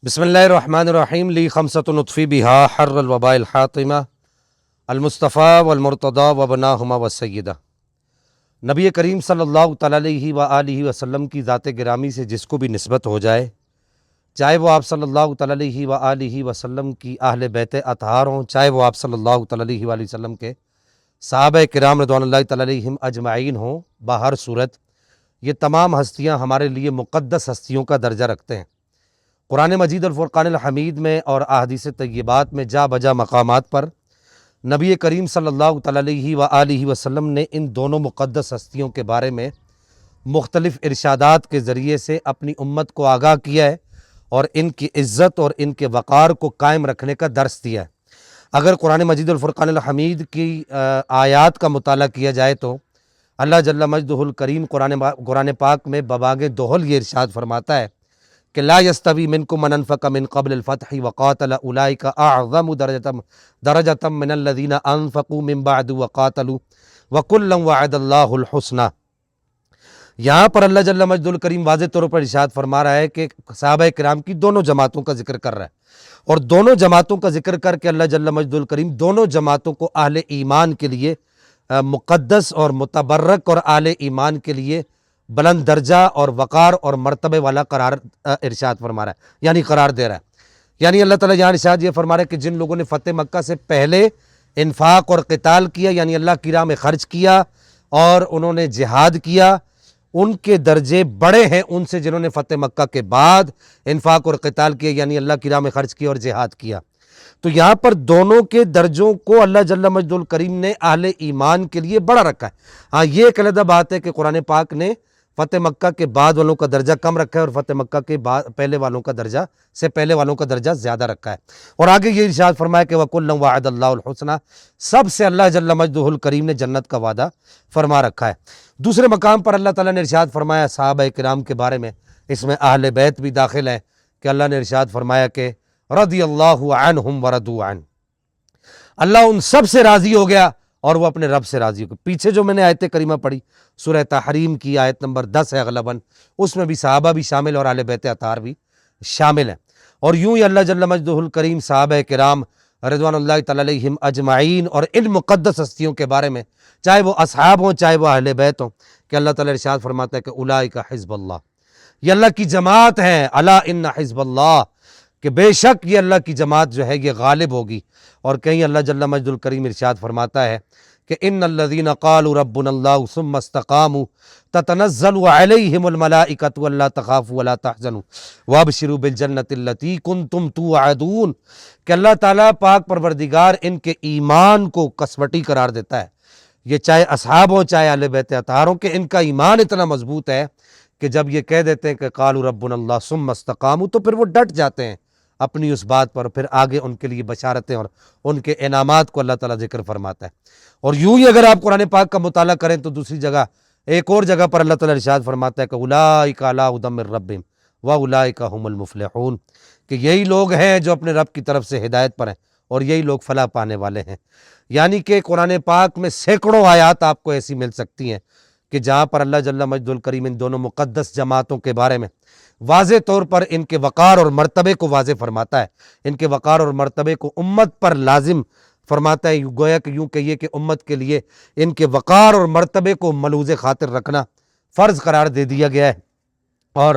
بسم اللہ الرحمن الرحیم لی خمسۃ نطفی بہا حر الوباء الحاطمہ المصطفیٰ والمرتضیٰ وبناہما والسیدہ۔ نبی کریم صلی اللہ تعالیٰ علیہ وآلہ وسلم کی ذات گرامی سے جس کو بھی نسبت ہو جائے، چاہے وہ آپ صلی اللہ تعالیٰ علیہ وآلہ وسلم کی اہل بیت اطہار ہوں، چاہے وہ آپ صلی اللہ تعالیٰ علیہ وآلہ وسلم کے صحابہ کرام رضوان اللہ تعالیٰ علیہم اجمعین ہوں، باہر صورت یہ تمام ہستیاں ہمارے لیے مقدس ہستیوں کا درجہ رکھتے ہیں۔ قرآن مجید الفرقان الحمید میں اور احادیث طیبات میں جا بجا مقامات پر نبی کریم صلی اللہ تعالیٰ علیہ وآلہ وسلم نے ان دونوں مقدس ہستیوں کے بارے میں مختلف ارشادات کے ذریعے سے اپنی امت کو آگاہ کیا ہے اور ان کی عزت اور ان کے وقار کو قائم رکھنے کا درس دیا ہے۔ اگر قرآن مجید الفرقان الحمید کی آیات کا مطالعہ کیا جائے تو اللہ جل مجدہ الکریم قرآن پاک میں بباغ دوہل یہ ارشاد فرماتا ہے کہ لا یستوی منکم من انفق من قبل الفتح وقاتل اولئک اعظم درجۃ من الذین انفقوا من بعد وقاتلوا وکلا وعد اللہ الحسنی۔ یہاں پر اللہ جل مجدہ الکریم واضح طور پر ارشاد فرما رہا ہے کہ صحابہ کرام کی دونوں جماعتوں کا ذکر کر رہا ہے، اور دونوں جماعتوں کا ذکر کر کے اللہ جل مجدہ الکریم دونوں جماعتوں کو اہل ایمان کے لیے مقدس اور متبرک اور اہل ایمان کے لیے بلند درجہ اور وقار اور مرتبے والا قرار ارشاد فرما رہا ہے، یعنی قرار دے رہا ہے۔ یعنی اللہ تعالیٰ یہاں ارشاد یہ فرما رہا ہے کہ جن لوگوں نے فتح مکہ سے پہلے انفاق اور قتال کیا، یعنی اللہ کی راہ میں خرچ کیا اور انہوں نے جہاد کیا، ان کے درجے بڑے ہیں ان سے جنہوں نے فتح مکہ کے بعد انفاق اور قتال کیا، یعنی اللہ کی راہ میں خرچ کیا اور جہاد کیا۔ تو یہاں پر دونوں کے درجوں کو اللہ جل مجدہ الکریم نے اہل ایمان کے لیے بڑا رکھا ہے۔ ہاں، یہ ایک علیحدہ بات ہے کہ قرآن پاک نے فتح مکہ کے بعد والوں کا درجہ کم رکھا ہے اور فتح مکہ کے بعد پہلے والوں کا درجہ زیادہ رکھا ہے۔ اور آگے یہ ارشاد فرمایا کہ وَكُلًّا وَعَدَ اللَّهُ الْحُسْنَى، سب سے اللہ جل مجدہ الکریم نے جنت کا وعدہ فرما رکھا ہے۔ دوسرے مقام پر اللہ تعالیٰ نے ارشاد فرمایا صحابہ کرام کے بارے میں، اس میں اہل بیت بھی داخل ہیں، کہ اللہ نے ارشاد فرمایا کہ رضی اللہ عنہم ورضوا عنہ، اللہ ان سب سے راضی ہو گیا اور وہ اپنے رب سے راضی ہو گیا۔ پیچھے جو میں نے آیت کریمہ پڑھی سورہ تحریم کی آیت نمبر 10 ہے غالباً، اس میں بھی صحابہ بھی شامل اور اہل بیت اطہار بھی شامل ہیں۔ اور یوں ہی اللہ جل مجدہ الکریم صحابہ کرام رضوان اللہ تعالیٰ علیہم اجمعین اور ان مقدس ہستیوں کے بارے میں، چاہے وہ اصحاب ہوں چاہے وہ اہل بیت ہوں، کہ اللہ تعالیٰ ارشاد فرماتا ہے کہ اولئک حزب اللہ، یہ اللہ کی جماعت ہے، الا ان حزب اللہ، کہ بے شک یہ اللہ کی جماعت جو ہے یہ غالب ہوگی۔ اور کہیں اللہ جل مجدہ الکریم ارشاد فرماتا ہے کہ ان الذین قالوا ربنا اللہ ثم استقاموا تتنزل علیہم الملائکۃ الا تخافوا ولا تحزنوا وابشروا بالجنۃ التی کنتم توعدون، کہ اللہ تعالیٰ پاک پروردگار ان کے ایمان کو کسوٹی قرار دیتا ہے، یہ چاہے اصحاب ہوں چاہے اہل بیت اطہار ہوں، کہ ان کا ایمان اتنا مضبوط ہے کہ جب یہ کہہ دیتے ہیں کہ قالوا ربنا اللہ ثم استقاموا، تو پھر وہ ڈٹ جاتے ہیں اپنی اس بات پر، پھر آگے ان کے لیے بشارتیں اور ان کے انعامات کو اللہ تعالیٰ ذکر فرماتا ہے۔ اور یوں ہی اگر آپ قرآن پاک کا مطالعہ کریں تو دوسری جگہ ایک اور جگہ پر اللہ تعالیٰ ارشاد فرماتا ہے کہ اولئک علی ھدی من ربہم واولئک ھم المفلحون، کہ یہی لوگ ہیں جو اپنے رب کی طرف سے ہدایت پر ہیں اور یہی لوگ فلاح پانے والے ہیں۔ یعنی کہ قرآن پاک میں سینکڑوں آیات آپ کو ایسی مل سکتی ہیں کہ جہاں پر اللہ جل مجدہ الکریم ان دونوں مقدس جماعتوں کے بارے میں واضح طور پر ان کے وقار اور مرتبے کو واضح فرماتا ہے، ان کے وقار اور مرتبے کو امت پر لازم فرماتا ہے، گویا کہ یوں کہیے کہ امت کے لیے ان کے وقار اور مرتبے کو ملحوظ خاطر رکھنا فرض قرار دے دیا گیا ہے۔ اور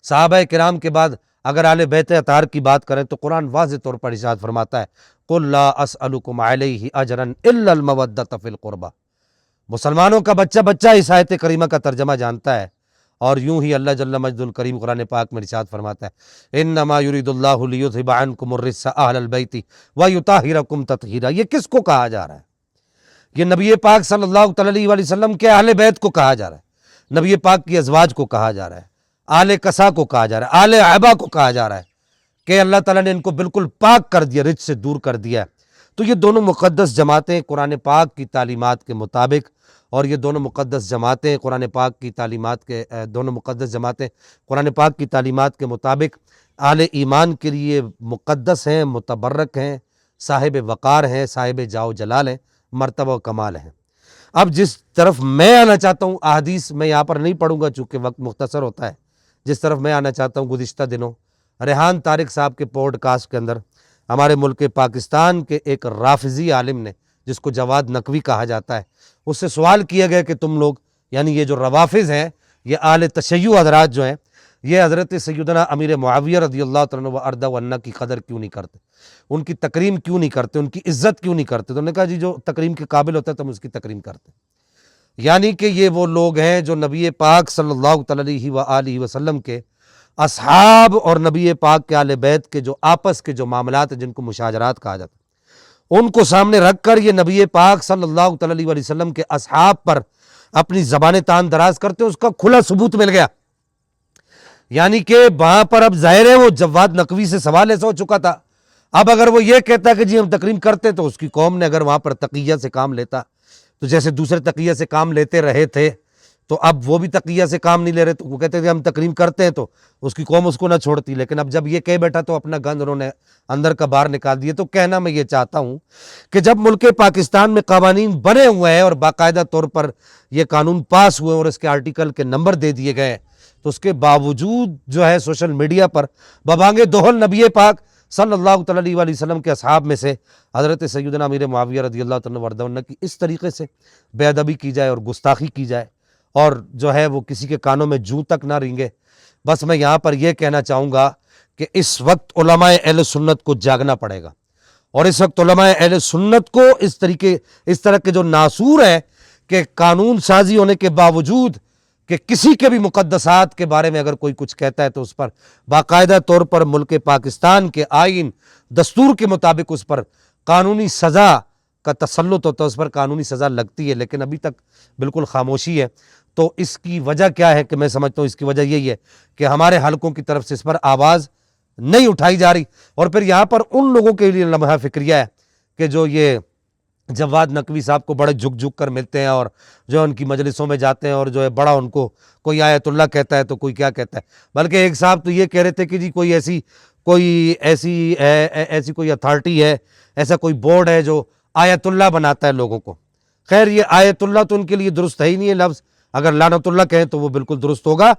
صحابہ کرام کے بعد اگر اہل بیت اطہار کی بات کریں تو قرآن واضح طور پر ارشاد فرماتا ہے قل لا اسألکم علیہ اجرا الا المودۃ فی القربى۔ مسلمانوں کا بچہ بچہ اس آیت کریمہ کا ترجمہ جانتا ہے۔ اور یوں ہی اللہ جل مجدہ الکریم قرآن پاک میں ارشاد فرماتا ہے انما یرید اللہ لیذھب عنکم الرجس اہل البیت ویطہرکم تطہیرا۔ یہ کس کو کہا جا رہا ہے؟ یہ نبی پاک صلی اللہ تعالیٰ علیہ وآلہ وسلم کے اہل بیت کو کہا جا رہا ہے، نبی پاک کی ازواج کو کہا جا رہا ہے، آل کسا کو کہا جا رہا ہے، آل عبا کو کہا جا رہا ہے، کہ اللہ تعالیٰ نے ان کو بالکل پاک کر دیا، رجس سے دور کر دیا ہے۔ تو یہ دونوں مقدس جماعتیں قرآن پاک کی تعلیمات کے مطابق، اور یہ دونوں مقدس جماعتیں قرآن پاک کی تعلیمات کے مطابق اہل ایمان کے لیے مقدس ہیں، متبرک ہیں، صاحب وقار ہیں، صاحب جاہ و جلال ہیں، مرتبہ و کمال ہیں۔ اب جس طرف میں آنا چاہتا ہوں، احادیث میں یہاں پر نہیں پڑھوں گا چونکہ وقت مختصر ہوتا ہے، جس طرف میں آنا چاہتا ہوں گزشتہ دنوں ریحان طارق صاحب کے پوڈ کاسٹ کے اندر ہمارے ملک پاکستان کے ایک رافضی عالم نے، جس کو جواد نقوی کہا جاتا ہے، اس سے سوال کیا گیا کہ تم لوگ یعنی یہ جو روافظ ہیں، یہ اہل تشیع حضرات جو ہیں، یہ حضرت سیدنا امیر معاویہ رضی اللہ تعالیٰ عنہ و ارضہ و عنہ کی قدر کیوں نہیں کرتے، ان کی تکریم کیوں نہیں کرتے، ان کی عزت کیوں نہیں کرتے؟ تو انہوں نے کہا جی جو تکریم کے قابل ہوتا ہے تو ہم اس کی تکریم کرتے ہیں۔ یعنی کہ یہ وہ لوگ ہیں جو نبی پاک صلی اللہ تعالیٰ علیہ وآلہ وسلم کے اصحاب اور نبی پاک کے اہل بیت کے جو آپس کے جو معاملات ہیں، جن کو مشاجرات کہا جاتا ہے، ان کو سامنے رکھ کر یہ نبی پاک صلی اللہ تعالیٰ علیہ وسلم کے اصحاب پر اپنی زبان تان دراز کرتے ہیں، اس کا کھلا ثبوت مل گیا۔ یعنی کہ وہاں پر اب ظاہر ہے وہ جواد نقوی سے سوال ایسا ہو چکا تھا، اب اگر وہ یہ کہتا کہ جی ہم تکریم کرتے تو اس کی قوم نے اگر وہاں پر تقیہ سے کام لیتا تو جیسے دوسرے تقیہ سے کام لیتے رہے تھے، تو اب وہ بھی تقیہ سے کام نہیں لے رہے، تو وہ کہتے تھے ہم تکریم کرتے ہیں، تو اس کی قوم اس کو نہ چھوڑتی۔ لیکن اب جب یہ کہہ بیٹھا تو اپنا گند انہوں نے اندر کا باہر نکال دیے۔ تو کہنا میں یہ چاہتا ہوں کہ جب ملک پاکستان میں قوانین بنے ہوئے ہیں اور باقاعدہ طور پر یہ قانون پاس ہوئے اور اس کے آرٹیکل کے نمبر دے دیے گئے، تو اس کے باوجود جو ہے سوشل میڈیا پر ببانگ دوہل نبی پاک صلی اللہ تعالیٰ علیہ وسلم کے اصحاب میں سے حضرت سیدنا امیر معاویہ رضی اللہ تعالیٰ عنہ وارضہ عنہ کی اس طریقے سے بے ادبی کی جائے اور گستاخی کی جائے، اور جو ہے وہ کسی کے کانوں میں جوں تک نہ رینگے۔ بس میں یہاں پر یہ کہنا چاہوں گا کہ اس وقت علماء اہل سنت کو جاگنا پڑے گا، اور اس وقت علماء اہل سنت کو اس طرح کے جو ناسور ہیں کہ قانون سازی ہونے کے باوجود کہ کسی کے بھی مقدسات کے بارے میں اگر کوئی کچھ کہتا ہے تو اس پر باقاعدہ طور پر ملک پاکستان کے آئین دستور کے مطابق اس پر قانونی سزا کا تسلط ہوتا ہے، اس پر قانونی سزا لگتی ہے، لیکن ابھی تک بالکل خاموشی ہے۔ تو اس کی وجہ کیا ہے کہ میں سمجھتا ہوں اس کی وجہ یہی ہے کہ ہمارے حلقوں کی طرف سے اس پر آواز نہیں اٹھائی جا رہی، اور پھر یہاں پر ان لوگوں کے لیے لمحہ فکریہ ہے کہ جو یہ جواد نقوی صاحب کو بڑے جھک جھک کر ملتے ہیں اور جو ان کی مجلسوں میں جاتے ہیں، اور جو ہے بڑا ان کو کوئی آیت اللہ کہتا ہے تو کوئی کیا کہتا ہے، بلکہ ایک صاحب تو یہ کہہ رہے تھے کہ جی کوئی ایسی کوئی اتھارٹی ہے، ایسا کوئی بورڈ ہے جو آیت اللہ بناتا ہے لوگوں کو۔ خیر یہ آیت اللہ تو ان کے لیے درست ہے ہی نہیں ہے لفظ، اگر لعنت اللہ کہیں تو وہ بالکل درست ہوگا۔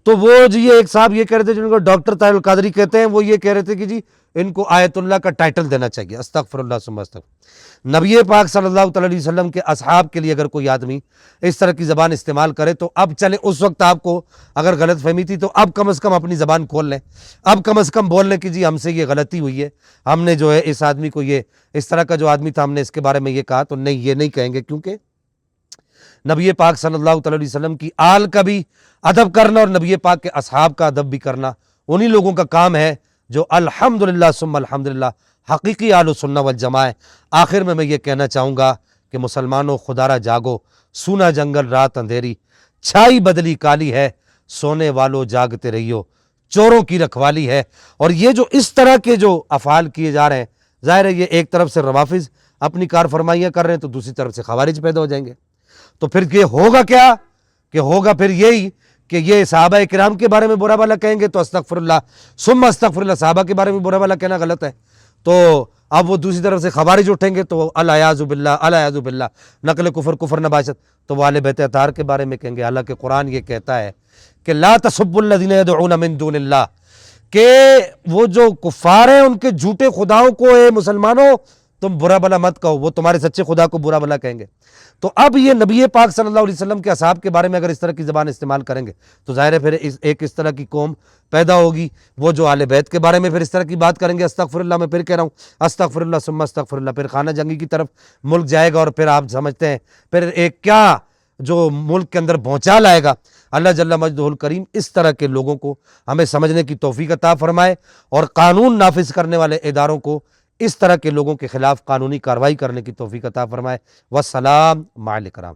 تو وہ جی ایک صاحب یہ کہہ رہے تھے جن کو ڈاکٹر طاہر القادری کہتے ہیں، وہ یہ کہہ رہے تھے کہ جی ان کو آیت اللہ کا ٹائٹل دینا چاہیے۔ استغفر اللہ ثم استغفر۔ نبی پاک صلی اللہ تعالیٰ علیہ وسلم کے اصحاب کے لیے اگر کوئی آدمی اس طرح کی زبان استعمال کرے تو اب چلے، اس وقت آپ کو اگر غلط فہمی تھی تو اب کم از کم اپنی زبان کھول لیں، اب کم از کم بول لیں کہ جی ہم سے یہ غلطی ہوئی ہے، ہم نے جو ہے اس آدمی کو یہ اس طرح کا جو آدمی تھا ہم نے اس کے بارے میں یہ کہا، تو نہیں یہ نہیں کہیں گے، کیونکہ نبی پاک صلی اللہ تعالیٰ علیہ وسلم کی آل کا بھی ادب کرنا اور نبی پاک کے اصحاب کا ادب بھی کرنا انہی لوگوں کا کام ہے جو الحمدللہ ثم الحمدللہ حقیقی اہل سنہ والجماعہ ہے۔ آخر میں یہ کہنا چاہوں گا کہ مسلمانوں خدارا جاگو، سونا جنگل رات اندھیری، چھائی بدلی کالی ہے، سونے والو جاگتے رہیو، چوروں کی رکھوالی ہے۔ اور یہ جو اس طرح کے جو افعال کیے جا رہے ہیں، ظاہر ہے یہ ایک طرف سے روافظ اپنی کار فرمائیاں کر رہے ہیں تو دوسری طرف سے خوارج پیدا ہو جائیں گے۔ تو پھر یہ ہوگا کیا کہ ہوگا پھر یہی کہ یہ صحابہ کرام کے بارے میں برا بھلا کہیں گے تو استغفر اللہ ثم استغفر اللہ، صحابہ کے بارے میں برا بھلا کہنا غلط ہے، تو اب وہ دوسری طرف سے خوارج اٹھیں گے تو الیاذ باللہ الیاذ باللہ، نقل کفر نباشت، تو وہ اہل بیت اطہار کے بارے میں کہیں گے، حالانکہ قرآن یہ کہتا ہے کہ لا تسبوا الذین یدعون من دون اللہ، کہ وہ جو کفار ہیں ان کے جھوٹے خداؤں کو اے مسلمانوں تم برا بھلا مت کہو، وہ تمہارے سچے خدا کو برا بھلا کہیں گے۔ تو اب یہ نبی پاک صلی اللہ علیہ وسلم کے اصحاب کے بارے میں اگر اس طرح کی زبان استعمال کریں گے تو ظاہر ہے پھر ایک اس طرح کی قوم پیدا ہوگی، وہ جو اہل بیت کے بارے میں پھر اس طرح کی بات کریں گے، استغفر اللہ، میں پھر کہہ رہا ہوں استغفر اللہ ثم استغفر اللہ، پھر خانہ جنگی کی طرف ملک جائے گا، اور پھر آپ سمجھتے ہیں پھر ایک کیا جو ملک کے اندر بھونچال آئے گا۔ اللہ جل مجدہ الکریم اس طرح کے لوگوں کو ہمیں سمجھنے کی توفیق عطا فرمائے، اور قانون نافذ کرنے والے اداروں کو اس طرح کے لوگوں کے خلاف قانونی کارروائی کرنے کی توفیق عطا فرمائے۔ والسلام مع الکرام۔